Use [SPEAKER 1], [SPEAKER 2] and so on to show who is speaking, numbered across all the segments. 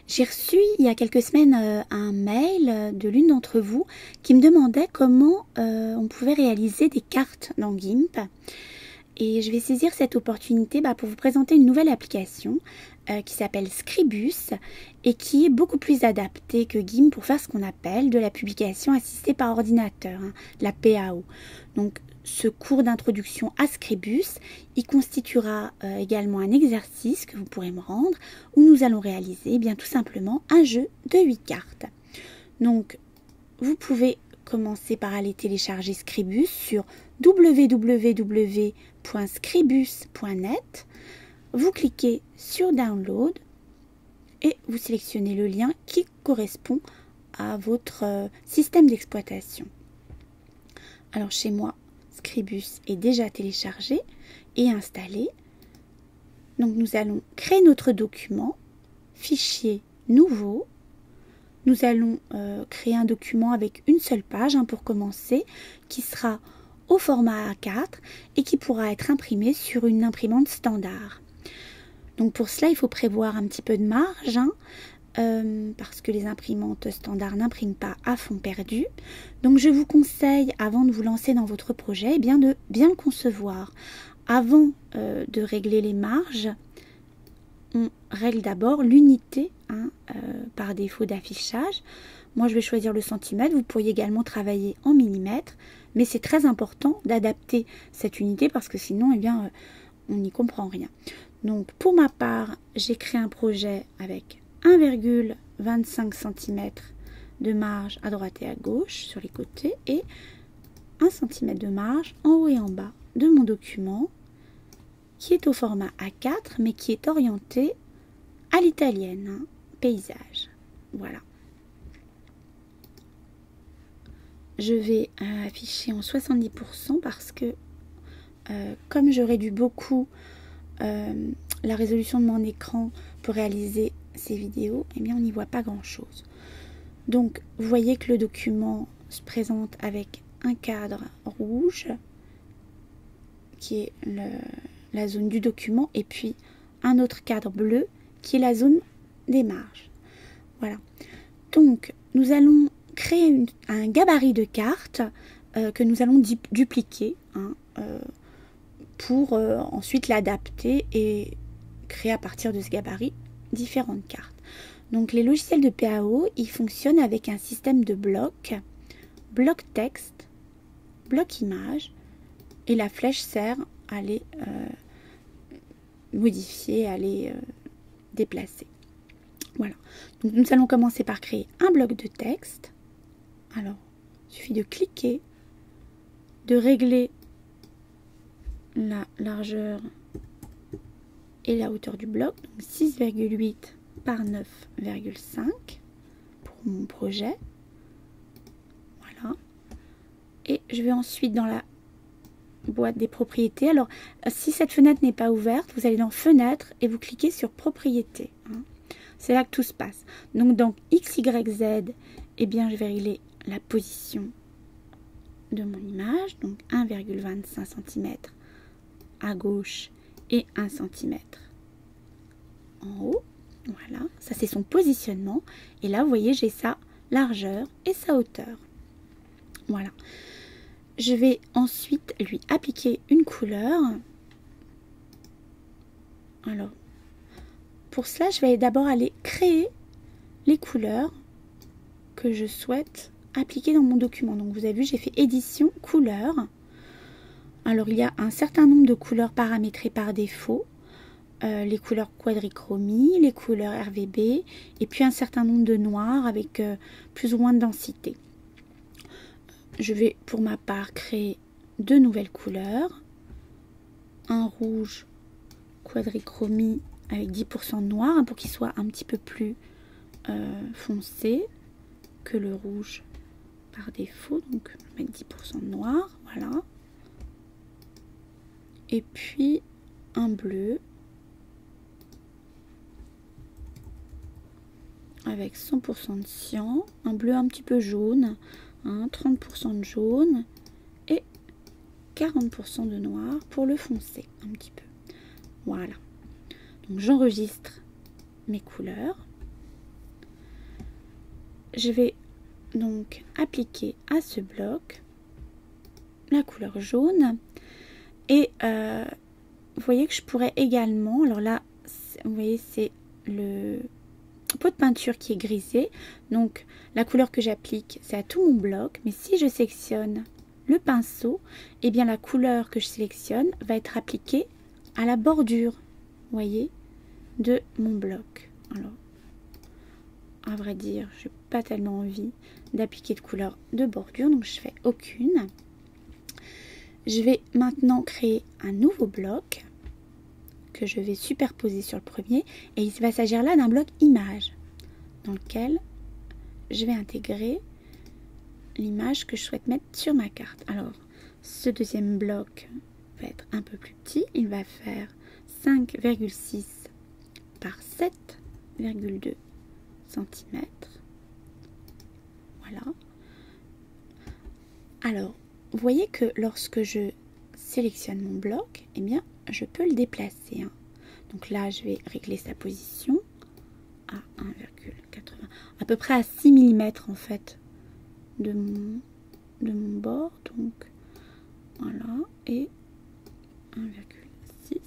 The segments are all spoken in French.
[SPEAKER 1] J'ai reçu il y a quelques semaines un mail de l'une d'entre vous qui me demandait comment on pouvait réaliser des cartes dans GIMP. Et je vais saisir cette opportunité pour vous présenter une nouvelle application qui s'appelle Scribus et qui est beaucoup plus adaptée que GIMP pour faire ce qu'on appelle de la publication assistée par ordinateur, la PAO. Donc ce cours d'introduction à Scribus, il constituera également un exercice que vous pourrez me rendre où nous allons réaliser tout simplement un jeu de 8 cartes. Donc vous pouvez commencer par aller télécharger Scribus sur www.scribus.net. Vous cliquez sur Download et vous sélectionnez le lien qui correspond à votre système d'exploitation. Alors chez moi, Scribus est déjà téléchargé et installé. Donc nous allons créer notre document, fichier nouveau. Nous allons créer un document avec une seule page pour commencer, qui sera au format A4 et qui pourra être imprimé sur une imprimante standard. Donc pour cela, il faut prévoir un petit peu de marge, parce que les imprimantes standards n'impriment pas à fond perdu. Donc je vous conseille, avant de vous lancer dans votre projet, de bien le concevoir. Avant de régler les marges, on règle d'abord l'unité par défaut d'affichage. Moi je vais choisir le centimètre, vous pourriez également travailler en millimètres, mais c'est très important d'adapter cette unité parce que sinon on n'y comprend rien. Donc pour ma part, j'ai créé un projet avec 1,25 cm de marge à droite et à gauche sur les côtés et 1 cm de marge en haut et en bas de mon document qui est au format A4 mais qui est orienté à l'italienne, paysage. Voilà. Je vais afficher en 70% parce que comme je réduis beaucoup la résolution de mon écran pour réaliser ces vidéos, on n'y voit pas grand chose. Donc vous voyez que le document se présente avec un cadre rouge qui est la zone du document et puis un autre cadre bleu qui est la zone des marges. Voilà. Donc nous allons créer un gabarit de cartes que nous allons dupliquer pour ensuite l'adapter et créer à partir de ce gabarit différentes cartes. Donc les logiciels de PAO, ils fonctionnent avec un système de blocs, bloc texte, bloc image, et la flèche sert à les modifier, à les déplacer. Voilà. Donc nous allons commencer par créer un bloc de texte. Alors, il suffit de cliquer, de régler la largeur et la hauteur du bloc, donc 6,8 par 9,5 pour mon projet. Voilà. Et je vais ensuite dans la boîte des propriétés. Alors, si cette fenêtre n'est pas ouverte, vous allez dans Fenêtre et vous cliquez sur Propriétés. C'est là que tout se passe. Donc, dans X, Y, Z, je vais régler la position de mon image. Donc, 1,25 cm à gauche et 1 cm en haut. Voilà, ça c'est son positionnement. Et là, vous voyez, j'ai sa largeur et sa hauteur. Voilà. Je vais ensuite lui appliquer une couleur. Alors, pour cela, je vais d'abord aller créer les couleurs que je souhaite appliquer dans mon document. Donc, vous avez vu, j'ai fait édition, couleurs. Alors, il y a un certain nombre de couleurs paramétrées par défaut. Les couleurs quadrichromie, les couleurs RVB, et puis un certain nombre de noirs avec plus ou moins de densité. Je vais pour ma part créer deux nouvelles couleurs. Un rouge quadrichromie avec 10% de noir pour qu'il soit un petit peu plus foncé que le rouge par défaut. Donc je vais mettre 10% de noir, voilà. Et puis un bleu avec 100% de cyan, un bleu un petit peu jaune, 30% de jaune et 40% de noir pour le foncer un petit peu. Voilà. Donc j'enregistre mes couleurs. je vais donc appliquer à ce bloc la couleur jaune. Et vous voyez que je pourrais également, alors là, vous voyez, c'est le pot de peinture qui est grisé. Donc la couleur que j'applique, c'est à tout mon bloc. Mais si je sélectionne le pinceau, eh bien la couleur que je sélectionne va être appliquée à la bordure, vous voyez, de mon bloc. Alors, à vrai dire, je n'ai pas tellement envie d'appliquer de couleur de bordure, donc je fais aucune. Je vais maintenant créer un nouveau bloc que je vais superposer sur le premier, et il va s'agir là d'un bloc image dans lequel je vais intégrer l'image que je souhaite mettre sur ma carte. Alors, ce deuxième bloc va être un peu plus petit, il va faire 5,6 par 7,2 cm. Voilà. Alors, vous voyez que lorsque je sélectionne mon bloc, eh bien, je peux le déplacer. Donc là, je vais régler sa position à 1,80, à peu près à 6 mm en fait de mon bord. Donc voilà, et 1,6.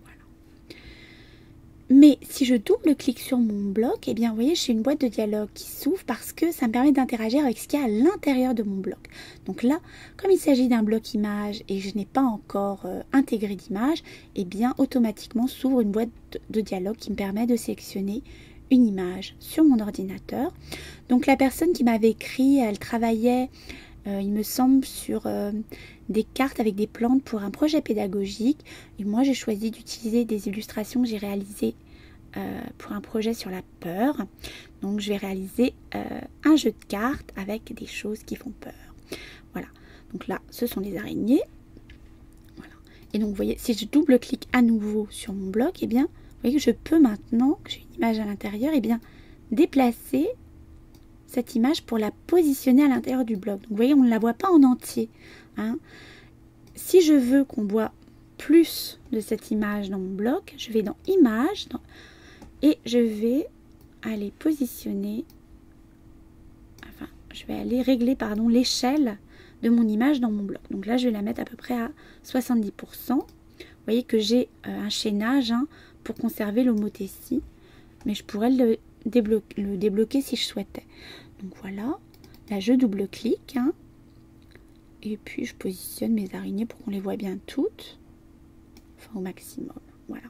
[SPEAKER 1] Voilà. Mais si je double-clique sur mon bloc, eh bien, vous voyez, j'ai une boîte de dialogue qui s'ouvre parce que ça me permet d'interagir avec ce qu'il y a à l'intérieur de mon bloc. Donc là, comme il s'agit d'un bloc image et je n'ai pas encore intégré d'image, eh bien, automatiquement s'ouvre une boîte de dialogue qui me permet de sélectionner une image sur mon ordinateur. Donc la personne qui m'avait écrit, elle travaillait, il me semble, sur des cartes avec des plantes pour un projet pédagogique. Et moi, j'ai choisi d'utiliser des illustrations que j'ai réalisées pour un projet sur la peur. Donc, je vais réaliser un jeu de cartes avec des choses qui font peur. Voilà. Donc là, ce sont des araignées. Voilà. Et donc, vous voyez, si je double-clique à nouveau sur mon bloc, eh bien, vous voyez que je peux maintenant, que j'ai une image à l'intérieur, eh bien, déplacer cette image pour la positionner à l'intérieur du bloc. Donc, vous voyez, on ne la voit pas en entier. Si je veux qu'on voit plus de cette image dans mon bloc, je vais dans Images et je vais aller positionner, enfin, je vais aller régler, pardon, l'échelle de mon image dans mon bloc. Donc là, je vais la mettre à peu près à 70%. Vous voyez que j'ai un chaînage pour conserver l'homothétie, mais je pourrais le débloquer si je souhaitais. Donc voilà, là je double-clique. Et puis je positionne mes araignées pour qu'on les voit bien toutes. Enfin au maximum. Voilà.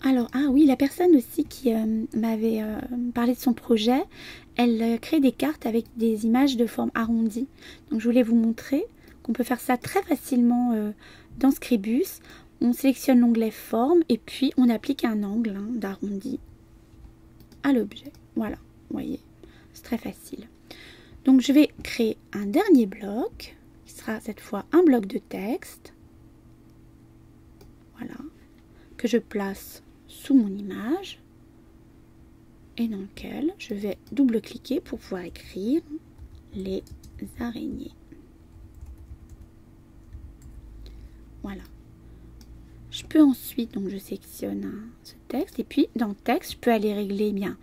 [SPEAKER 1] Alors, ah oui, la personne aussi qui m'avait parlé de son projet, elle crée des cartes avec des images de forme arrondie. Donc je voulais vous montrer qu'on peut faire ça très facilement dans Scribus. On sélectionne l'onglet forme et puis on applique un angle d'arrondi à l'objet. Voilà, vous voyez, c'est très facile. Donc je vais créer un dernier bloc, qui sera cette fois un bloc de texte, voilà, que je place sous mon image, et dans lequel je vais double-cliquer pour pouvoir écrire les araignées. Voilà. Je peux ensuite, donc je sélectionne ce texte, et puis dans le texte, je peux aller régler bien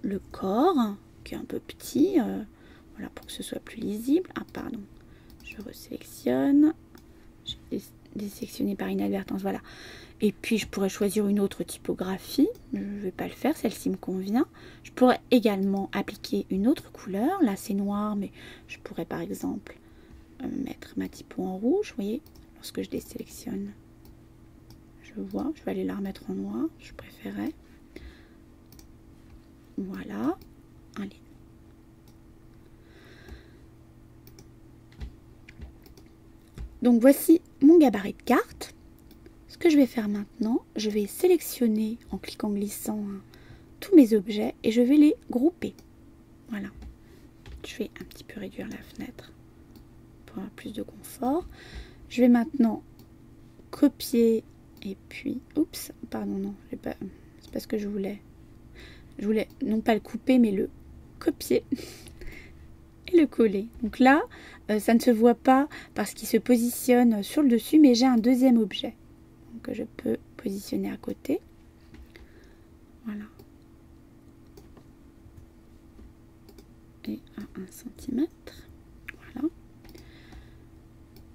[SPEAKER 1] le corps, qui est un peu petit, voilà, pour que ce soit plus lisible. Ah pardon, je resélectionne, j'ai désélectionné par inadvertance, voilà. Et puis je pourrais choisir une autre typographie, je ne vais pas le faire, celle-ci me convient. Je pourrais également appliquer une autre couleur, là c'est noir, mais je pourrais par exemple mettre ma typo en rouge, vous voyez, lorsque je désélectionne, je vois, je vais aller la remettre en noir, je préférais. Voilà, allez. Donc voici mon gabarit de carte. Ce que je vais faire maintenant, je vais sélectionner en cliquant glissant tous mes objets et je vais les grouper. Voilà. Je vais un petit peu réduire la fenêtre pour avoir plus de confort. Je vais maintenant copier et puis, oups, pardon, non, c'est pas ce que je voulais. Je voulais non pas le couper mais le copier et le coller. Donc là, ça ne se voit pas parce qu'il se positionne sur le dessus, mais j'ai un deuxième objet que je peux positionner à côté. Voilà. et à 1 cm. Voilà.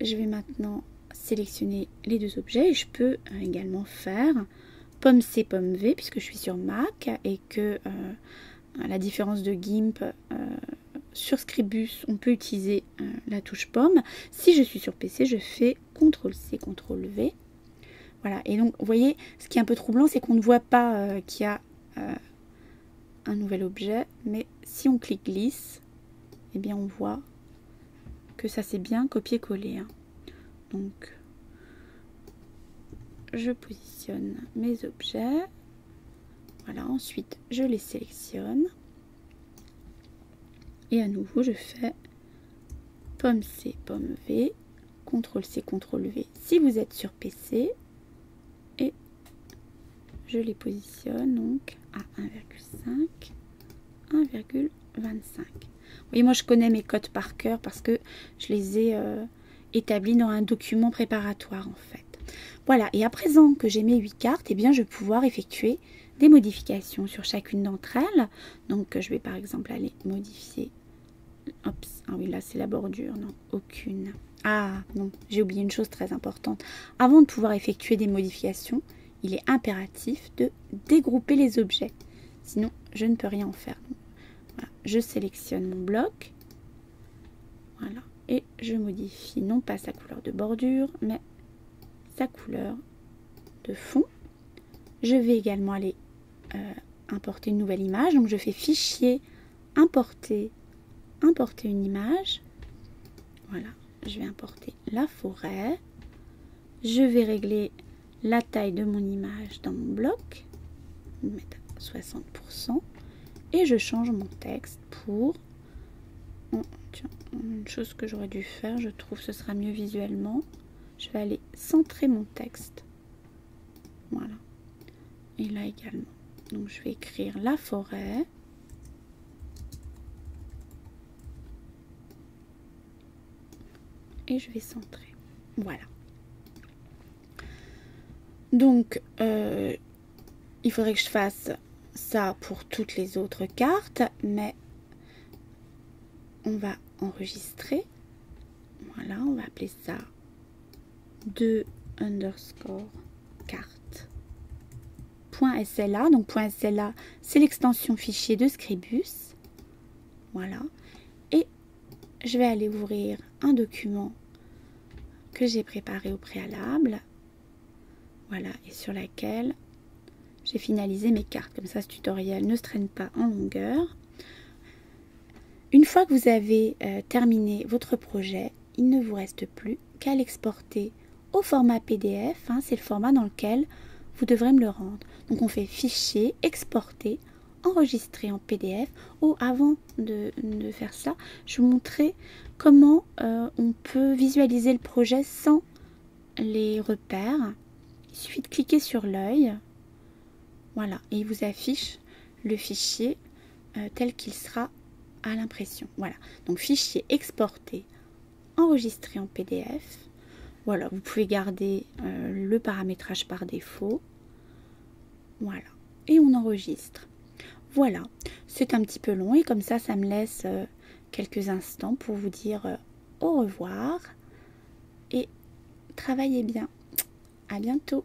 [SPEAKER 1] Je vais maintenant sélectionner les deux objets et je peux également faire pomme C, pomme V puisque je suis sur Mac et que à la différence de GIMP, sur Scribus, on peut utiliser la touche pomme. Si je suis sur PC, je fais CTRL C, CTRL V. Voilà, et donc, vous voyez, ce qui est un peu troublant, c'est qu'on ne voit pas qu'il y a un nouvel objet, mais si on clique glisse, eh bien, on voit que ça s'est bien copié-collé. Hein. Donc, je positionne mes objets. Voilà, ensuite, je les sélectionne. Et à nouveau, je fais pomme C, pomme V, CTRL C, CTRL V si vous êtes sur PC. Et je les positionne donc à 1,5, 1,25. Oui, moi je connais mes codes par cœur parce que je les ai établis dans un document préparatoire en fait. Voilà, et à présent que j'ai mes 8 cartes, eh bien je vais pouvoir effectuer des modifications sur chacune d'entre elles. Donc je vais par exemple aller modifier. Oups, ah oui, là c'est la bordure, non, aucune. Ah non, j'ai oublié une chose très importante. Avant de pouvoir effectuer des modifications, il est impératif de dégrouper les objets. Sinon, je ne peux rien en faire. Donc, voilà, je sélectionne mon bloc. Voilà, et je modifie non pas sa couleur de bordure, mais sa couleur de fond. Je vais également aller importer une nouvelle image. Donc je fais fichier, importer une image. Voilà, je vais importer la forêt. Je vais régler la taille de mon image dans mon bloc. Je vais mettre à 60%. Et je change mon texte pour... Oh, tiens, une chose que j'aurais dû faire, je trouve que ce sera mieux visuellement. Je vais aller centrer mon texte. Voilà. Et là également. Donc je vais écrire la forêt. Et je vais centrer. Voilà. Donc, il faudrait que je fasse ça pour toutes les autres cartes, mais on va enregistrer. Voilà, on va appeler ça 2 underscore carte. .sla, donc .sla, c'est l'extension fichier de Scribus. Voilà. Et je vais aller ouvrir un document que j'ai préparé au préalable. Voilà, et sur laquelle j'ai finalisé mes cartes. Comme ça, ce tutoriel ne se traîne pas en longueur. Une fois que vous avez terminé votre projet, il ne vous reste plus qu'à l'exporter au format PDF. Hein, c'est le format dans lequel vous devrez me le rendre. Donc on fait fichier, exporter, enregistrer en PDF. Ou avant de faire ça, je vous montrerai comment on peut visualiser le projet sans les repères. Il suffit de cliquer sur l'œil. Voilà, et il vous affiche le fichier tel qu'il sera à l'impression. Voilà, donc fichier exporté, enregistré en PDF. Voilà, vous pouvez garder le paramétrage par défaut. Voilà, et on enregistre. Voilà, c'est un petit peu long et comme ça me laisse quelques instants pour vous dire au revoir et travaillez bien. À bientôt.